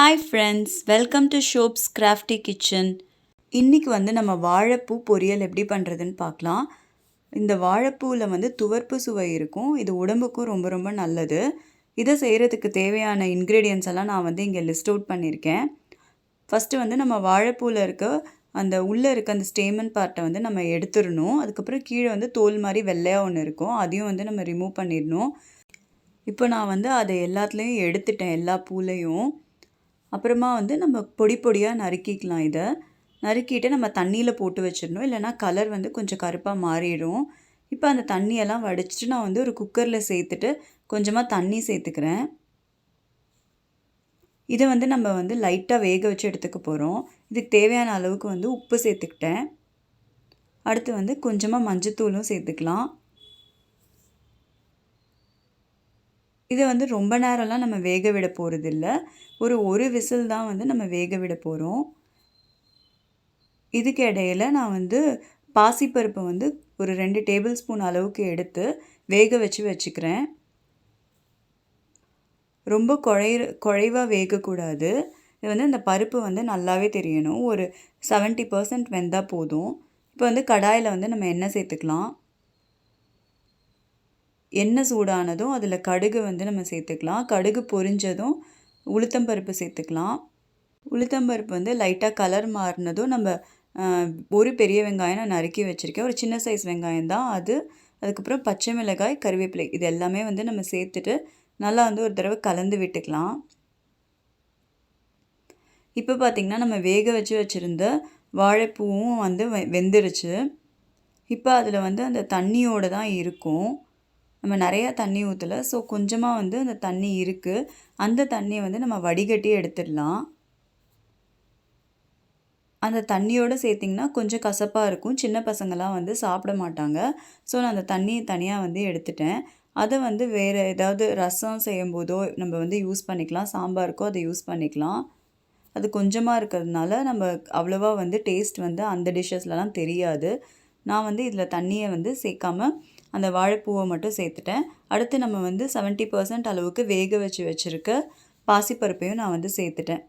Hi friends, welcome to Shop's Crafty Kitchen. இன்னைக்கு நம்ம வாழைப்பூ பொரியல் எப்படி பண்ணுறதுன்னு பார்க்கலாம். இந்த வாழைப்பூவில் துவர்ப்பு சுவை இருக்கும். இது உடம்புக்கும் ரொம்ப ரொம்ப நல்லது. இதை செய்கிறதுக்கு தேவையான இன்க்ரீடியன்ஸ் எல்லாம் நான் இங்கே லிஸ்ட் அவுட் பண்ணியிருக்கேன். ஃபஸ்ட்டு நம்ம வாழைப்பூவில் இருக்க அந்த உள்ளே இருக்க அந்த ஸ்டேமன் பார்ட்டை நம்ம எடுத்துடணும். அதுக்கப்புறம் கீழே தோல் மாதிரி வெள்ளையாக ஒன்று இருக்கும். அதையும் நம்ம ரிமூவ் பண்ணிடணும். இப்போ நான் அதை எல்லாத்துலேயும் எடுத்துட்டேன், எல்லா பூலையும். அப்புறமா நம்ம பொடி பொடியாக நறுக்கிக்கலாம். இதை நறுக்கிட்டு நம்ம தண்ணியில் போட்டு வச்சிடணும், இல்லைனா கலர் கொஞ்சம் கருப்பாக மாறிடும். இப்போ அந்த தண்ணியெல்லாம் வடிச்சிட்டு நான் ஒரு குக்கரில் சேர்த்துட்டு கொஞ்சமாக தண்ணி சேர்த்துக்கிறேன். இதை நம்ம லைட்டாக வேக வச்சு எடுத்துக்க போகிறோம். இதுக்கு தேவையான அளவுக்கு உப்பு சேர்த்துக்கிட்டேன். அடுத்து கொஞ்சமாக மஞ்சத்தூளும் சேர்த்துக்கலாம். இதை ரொம்ப நேரம்லாம் நம்ம வேக விட போகிறதில்ல. ஒரு விசில் தான் நம்ம வேக விட போகிறோம். இதுக்கு இடையில் நான் பாசிப்பருப்பை ஒரு 2 டேபிள் ஸ்பூன் அளவுக்கு எடுத்து வேக வச்சுக்கிறேன். ரொம்ப குழைவாக வேகக்கூடாது. இது இந்த பருப்பு நல்லாவே தெரியணும். ஒரு 70% வெந்தால் போதும். இப்போ கடாயில் நம்ம எண்ணெய் சேர்த்துக்கலாம். எண்ணெய் சூடானதும் அதில் கடுகு நம்ம சேர்த்துக்கலாம். கடுகு பொரிஞ்சதும் உளுத்தம்பருப்பு சேர்த்துக்கலாம். உளுத்தம்பருப்பு லைட்டாக கலர் மாறினதும் நம்ம ஒரு பெரிய வெங்காயம் நான் நறுக்கி வச்சுருக்கேன். ஒரு சின்ன சைஸ் வெங்காயம் தான் அது. அதுக்கப்புறம் பச்சை மிளகாய், கருவேப்பிலை இது எல்லாமே நம்ம சேர்த்துட்டு நல்லா ஒரு தடவை கலந்து விட்டுக்கலாம். இப்போ பார்த்திங்கன்னா நம்ம வேக வச்சுருந்த வாழைப்பூவும் வெந்துருச்சு. இப்போ அதில் அந்த தண்ணியோடு தான் இருக்கும். நம்ம நிறையா தண்ணி ஊற்றலை. ஸோ கொஞ்சமாக அந்த தண்ணி இருக்குது. அந்த தண்ணியை நம்ம வடிகட்டி எடுத்துடலாம். அந்த தண்ணியோடு சேர்த்திங்கன்னா கொஞ்சம் கசப்பாக இருக்கும். சின்ன பசங்களாம் சாப்பிட மாட்டாங்க. ஸோ நான் அந்த தண்ணியை தனியாக எடுத்துட்டேன். அதை வேறு ஏதாவது ரசம் செய்யும்போதோ நம்ம யூஸ் பண்ணிக்கலாம். சாம்பாருக்கோ அதை யூஸ் பண்ணிக்கலாம். அது கொஞ்சமாக இருக்கிறதுனால நம்ம அவ்வளோவா டேஸ்ட் அந்த டிஷ்ஷஸ்லலாம் தெரியாது. நான் இதில் தண்ணியை சேர்க்காம அந்த வாழைப்பூவை மட்டும் சேர்த்துட்டேன். அடுத்து நம்ம 70% அளவுக்கு வேக வச்சுருக்க பாசிப்பருப்பையும் நான் சேர்த்துட்டேன்.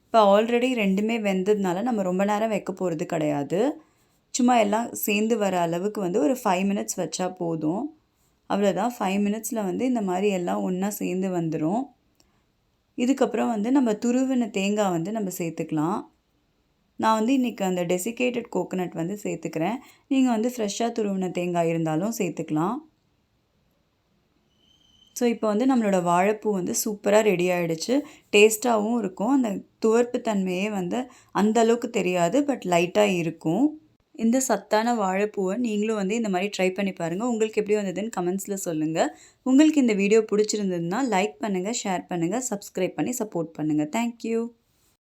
இப்போ ஆல்ரெடி ரெண்டுமே வெந்ததுனால நம்ம ரொம்ப நேரம் வைக்க போகிறது கிடையாது. சும்மா எல்லாம் சேர்ந்து வர அளவுக்கு ஒரு 5 மினிட்ஸ் வச்சா போதும். அவ்வளோதான். 5 மினிட்ஸில் இந்த மாதிரி எல்லாம் ஒன்றா சேர்ந்து வந்துடும். இதுக்கப்புறம் நம்ம துருவின தேங்காய் நம்ம சேர்த்துக்கலாம். நான் இன்றைக்கி அந்த டெசிகேட்டட் கோகோனட் சேர்த்துக்கிறேன். நீங்கள் ஃப்ரெஷ்ஷாக துருவின தேங்காய் இருந்தாலும் சேர்த்துக்கலாம். ஸோ இப்போ நம்மளோட வாழைப்பூ சூப்பராக ரெடி ஆகிடுச்சு. டேஸ்ட்டாகவும் இருக்கும். அந்த துவர்ப்பு தன்மையே அந்த அளவுக்கு தெரியாது, பட் லைட்டாக இருக்கும். இந்த சத்தான வாழைப்பூவை நீங்களும் இந்த மாதிரி ட்ரை பண்ணி பாருங்கள். உங்களுக்கு எப்படி வந்ததுன்னு கமெண்ட்ஸில் சொல்லுங்கள். உங்களுக்கு இந்த வீடியோ பிடிச்சிருந்ததுன்னா லைக் பண்ணுங்கள், ஷேர் பண்ணுங்கள், சப்ஸ்கிரைப் பண்ணி சப்போர்ட் பண்ணுங்கள். தேங்க்யூ.